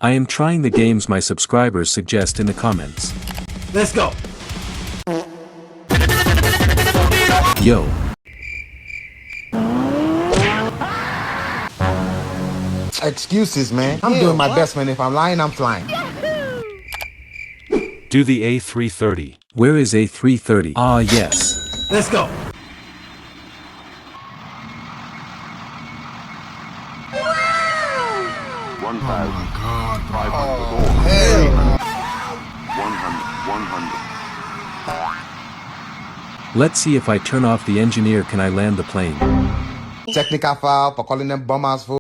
I am trying the games my subscribers suggest in the comments. Let's go. Yo. Excuses, man. I'm doing my best, man. If I'm lying, I'm flying. Do the A330. Where is A330? Ah, yes. Let's go. Let's see if I turn off the engineer, can I land the plane? Technical foul for calling them bum ass fool.